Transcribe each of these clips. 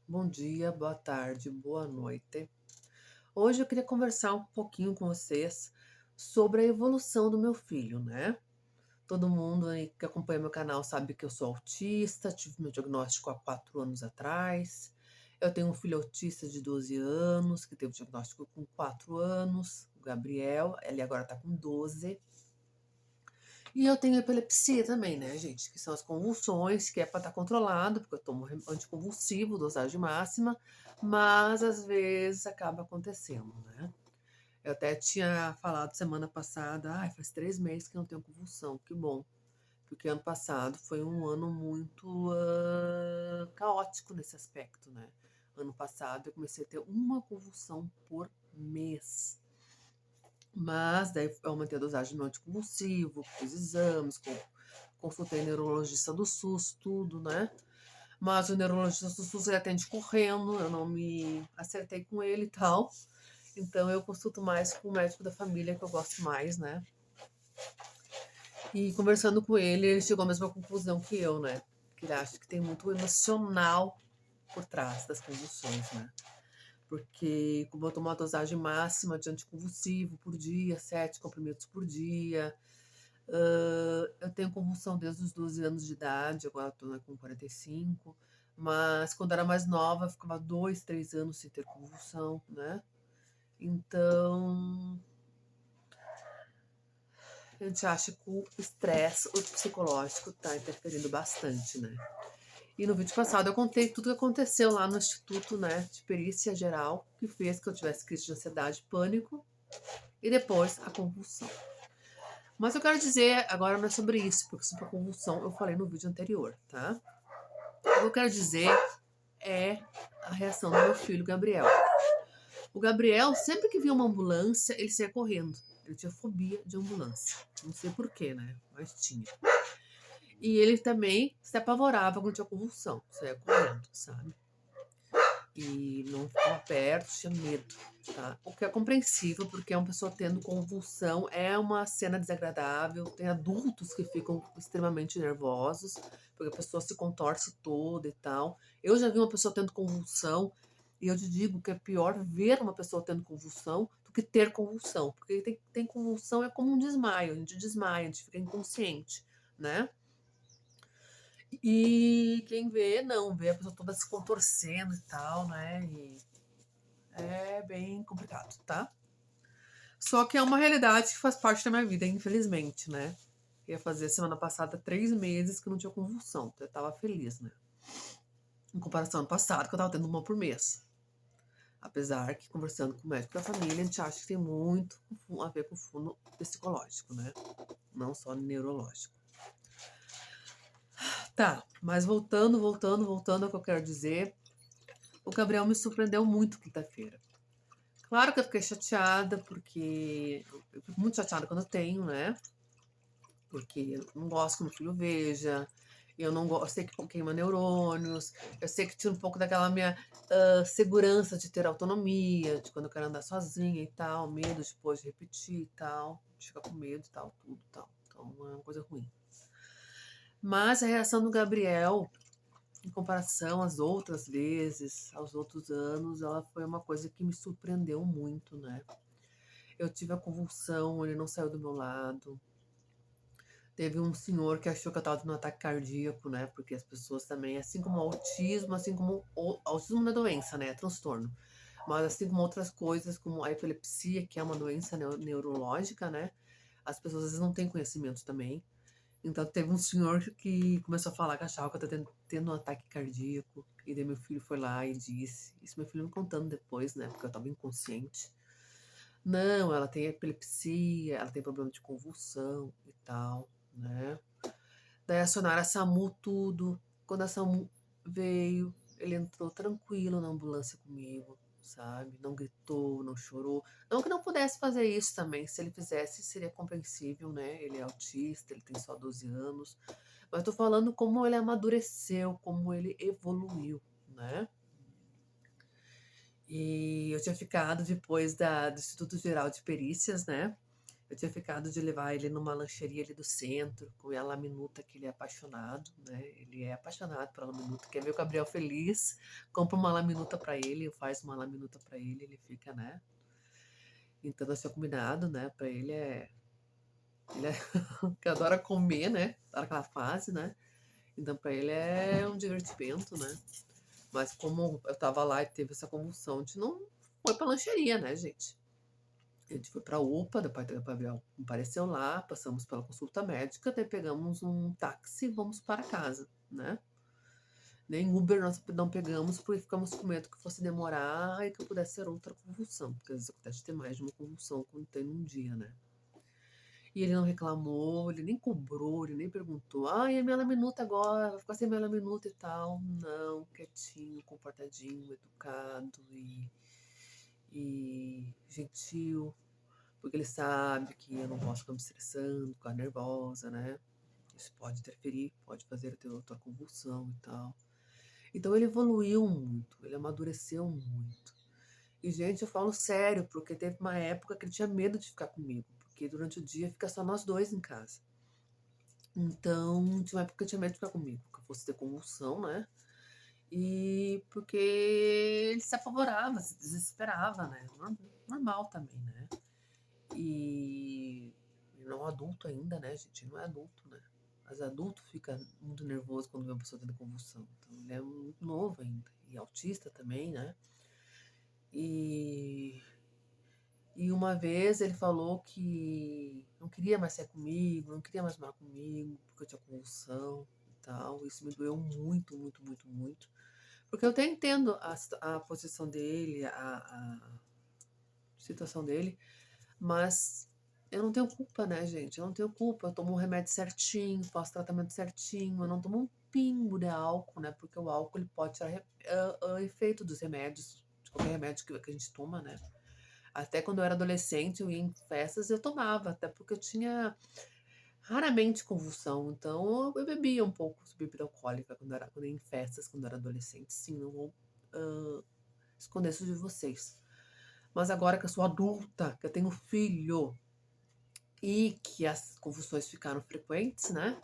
Bom dia, boa tarde, boa noite. Hoje eu queria conversar um pouquinho com vocês sobre a evolução do meu filho, né? Todo mundo aí que acompanha meu canal sabe que eu sou autista, tive meu diagnóstico há 4 anos atrás. Eu tenho um filho autista de 12 anos, que teve o diagnóstico com 4 anos, o Gabriel, ele agora tá com 12. E eu tenho epilepsia também, né, gente? Que são as convulsões, que é para estar controlado, porque eu tomo anticonvulsivo, dosagem máxima, mas às vezes acaba acontecendo, né? Eu até tinha falado semana passada, ai, faz 3 meses que eu não tenho convulsão, que bom. Porque ano passado foi um ano muito caótico nesse aspecto, né? Ano passado eu comecei a ter uma convulsão por mês. Mas daí eu aumentei a dosagem no anticonvulsivo, fiz exames, consultei neurologista do SUS, tudo, né? Mas o neurologista do SUS ele atende correndo, eu não me acertei com ele e tal. Então eu consulto mais com o médico da família, que eu gosto mais, né? E conversando com ele chegou à mesma conclusão que eu, né? Que ele acha que tem muito emocional por trás das convulsões, né? Porque como eu tomo uma dosagem máxima de anticonvulsivo por dia, 7 comprimidos por dia, eu tenho convulsão desde os 12 anos de idade, agora estou, né, com 45, mas quando era mais nova, eu ficava 2, 3 anos sem ter convulsão, né? Então, a gente acha que o estresse, o psicológico, está interferindo bastante, né? E no vídeo passado eu contei tudo o que aconteceu lá no Instituto, né, de Perícia Geral, que fez que eu tivesse crise de ansiedade, pânico e depois a convulsão. Mas eu quero dizer agora não é sobre isso, porque sobre a convulsão eu falei no vídeo anterior, tá? O que eu quero dizer é a reação do meu filho Gabriel. O Gabriel, sempre que via uma ambulância, ele saía correndo. Ele tinha fobia de ambulância. Não sei porquê, né? Mas tinha. E ele também se apavorava quando tinha convulsão. Saía correndo, sabe? E não ficava perto, tinha medo, tá? O que é compreensível, porque uma pessoa tendo convulsão é uma cena desagradável. Tem adultos que ficam extremamente nervosos, porque a pessoa se contorce toda e tal. Eu já vi uma pessoa tendo convulsão, e eu te digo que é pior ver uma pessoa tendo convulsão do que ter convulsão. Porque tem convulsão é como um desmaio, a gente desmaia, a gente fica inconsciente, né? E quem vê, não, vê a pessoa toda se contorcendo e tal, né? E é bem complicado, tá? Só que é uma realidade que faz parte da minha vida, infelizmente, né? Ia fazer semana passada 3 meses que não tinha convulsão. Então eu tava feliz, né? Em comparação ao ano passado, que eu tava tendo uma por mês. Apesar que, conversando com o médico da família, a gente acha que tem muito a ver com o fundo psicológico, né? Não só neurológico. Tá, mas voltando ao que eu quero dizer, o Gabriel me surpreendeu muito quinta-feira. Claro que eu fiquei chateada, porque eu fico muito chateada quando eu tenho, né? Porque eu não gosto que meu filho veja, eu não gosto, eu sei que queima neurônios, eu sei que tira um pouco daquela minha segurança de ter autonomia, de quando eu quero andar sozinha e tal, medo depois de repetir e tal, de ficar com medo e tal, tudo e tal. Então é uma coisa ruim. Mas a reação do Gabriel, em comparação às outras vezes, aos outros anos, ela foi uma coisa que me surpreendeu muito, né? Eu tive a convulsão, ele não saiu do meu lado. Teve um senhor que achou que eu estava tendo um ataque cardíaco, né? Porque as pessoas também, assim como o autismo, assim como o autismo não é doença, né? É transtorno. Mas assim como outras coisas, como a epilepsia, que é uma doença neurológica, né? As pessoas às vezes não têm conhecimento também. Então teve um senhor que começou a falar que achava que eu estava tendo um ataque cardíaco. E daí meu filho foi lá e disse. Isso meu filho me contando depois, né? Porque eu estava inconsciente. Não, ela tem epilepsia, ela tem problema de convulsão e tal, né? Daí acionaram a SAMU tudo. Quando a SAMU veio, ele entrou tranquilo na ambulância comigo, sabe? Não gritou, não chorou. Não que não pudesse fazer isso também. Se ele fizesse, seria compreensível, né? Ele é autista, ele tem só 12 anos. Mas tô falando como ele amadureceu, como ele evoluiu, né? E eu tinha ficado depois do Instituto Geral de Perícias, né? Eu tinha ficado de levar ele numa lancheria ali do centro, com a Laminuta, que ele é apaixonado, né? Ele é apaixonado pela Laminuta, quer ver o Gabriel feliz, compra uma Laminuta pra ele, faz uma Laminuta pra ele fica, né? Então nós tínhamos combinado, né? Pra ele é. Ele é que adora comer, né? Tá naquela fase, né? Então pra ele é um divertimento, né? Mas como eu tava lá e teve essa convulsão, a gente não foi pra lancheria, né, gente? A gente foi pra UPA, depois o Gabriel apareceu lá, passamos pela consulta médica, daí pegamos um táxi e vamos para casa, né? Nem Uber nós não pegamos porque ficamos com medo que fosse demorar e que pudesse ser outra convulsão, porque às vezes acontece de ter mais de uma convulsão quando tem num dia, né? E ele não reclamou, ele nem cobrou, ele nem perguntou, e a minha laminuta agora, vai ficar sem minha laminuta e tal. Não, quietinho, comportadinho, educado e gentil, porque ele sabe que eu não posso ficar me estressando, ficar nervosa, né? Isso pode interferir, pode fazer eu ter outra convulsão e tal. Então ele evoluiu muito, ele amadureceu muito. E, gente, eu falo sério, porque teve uma época que ele tinha medo de ficar comigo, porque durante o dia fica só nós dois em casa. Então, tinha uma época que eu tinha medo de ficar comigo, que eu fosse ter convulsão, né? E porque ele se apavorava, se desesperava, né? Normal também, né? E não adulto ainda, né, gente? Não é adulto, né? Mas adulto fica muito nervoso quando vê uma pessoa tendo convulsão. Então, ele é muito novo ainda. E autista também, né? E, e uma vez ele falou que não queria mais ser comigo, não queria mais morar comigo, porque eu tinha convulsão e tal. Isso me doeu muito, muito, muito, muito. Porque eu até entendo a posição dele, a situação dele, mas eu não tenho culpa, né, gente? Eu não tenho culpa. Eu tomo um remédio certinho, faço tratamento certinho, eu não tomo um pingo de álcool, né? Porque o álcool ele pode tirar efeito dos remédios, de qualquer remédio que a gente toma, né? Até quando eu era adolescente, eu ia em festas, eu tomava, até porque eu tinha raramente convulsão. Então eu bebia um pouco de bebida alcoólica quando eu ia em festas, quando eu era adolescente. Sim, não vou esconder isso de vocês. Mas agora que eu sou adulta, que eu tenho filho e que as convulsões ficaram frequentes, né?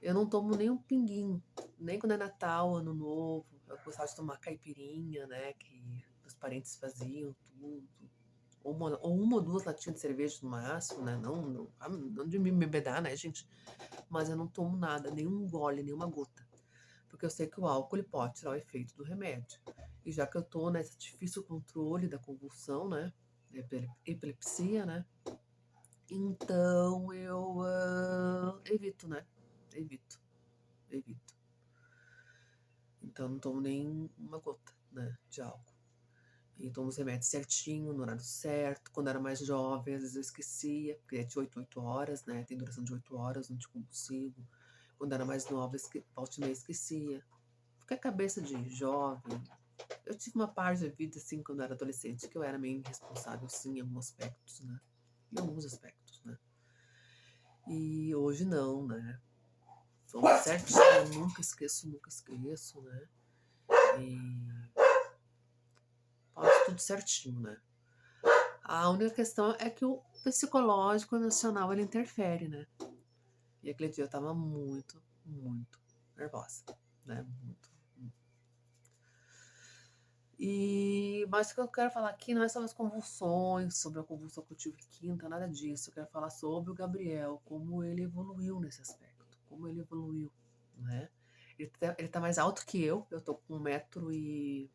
Eu não tomo nem um pinguinho, nem quando é Natal, Ano Novo. Eu gostava de tomar caipirinha, né? Que os parentes faziam tudo. Ou uma ou duas latinhas de cerveja no máximo, né? Não de me bebedar, né, gente? Mas eu não tomo nada, nenhum gole, nenhuma gota. Porque eu sei que o álcool ele pode tirar o efeito do remédio. E já que eu tô nesse difícil controle da convulsão, né? Epilepsia, né? Então eu evito, né? Evito, evito. Então não tomo nem uma gota, né, de álcool. E tomo os remédios certinho, no horário certo. Quando era mais jovem, às vezes eu esquecia, porque é de 8 horas, né? Tem duração de 8 horas, anticonvulsivo. Quando era mais nova, volta e meia esquecia. Fiquei a cabeça de jovem. Eu tive uma parte da vida, assim, quando eu era adolescente, que eu era meio irresponsável, sim, em alguns aspectos, né? Em alguns aspectos, né? E hoje não, né? Tudo certinho, nunca esqueço, né? E faço tudo certinho, né? A única questão é que o psicológico emocional ele interfere, né? E aquele dia eu tava muito, muito nervosa, né? Muito. Mas o que eu quero falar aqui não é sobre as convulsões, sobre a convulsão que eu tive quinta, nada disso. Eu quero falar sobre o Gabriel, como ele evoluiu nesse aspecto, como ele evoluiu, né? Ele tá mais alto que eu tô com 1 metro e...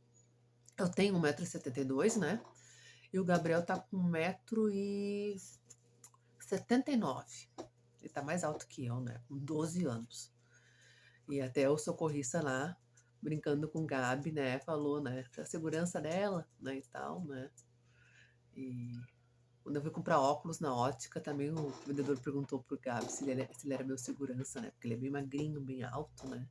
Eu tenho 1,72 m, né? E o Gabriel tá com 1,79 m. Ele tá mais alto que eu, né? Com 12 anos. E até o socorrista lá, brincando com Gabi, né? Falou, né? A segurança dela, né? E tal, né? E quando eu fui comprar óculos na ótica, também o vendedor perguntou pro Gabi se ele era meu segurança, né? Porque ele é bem magrinho, bem alto, né?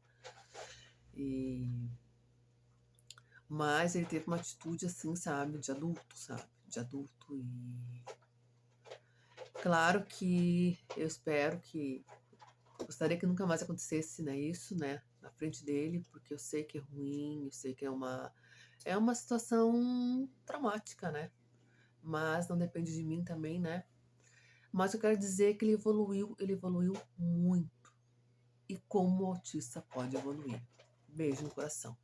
Mas ele teve uma atitude assim, sabe? De adulto, sabe? De adulto e... Claro que eu espero que... Gostaria que nunca mais acontecesse, né, isso, né, na frente dele, porque eu sei que é ruim, eu sei que é uma situação traumática, né? Mas não depende de mim também, né? Mas eu quero dizer que ele evoluiu muito. E como o autista pode evoluir. Beijo no coração.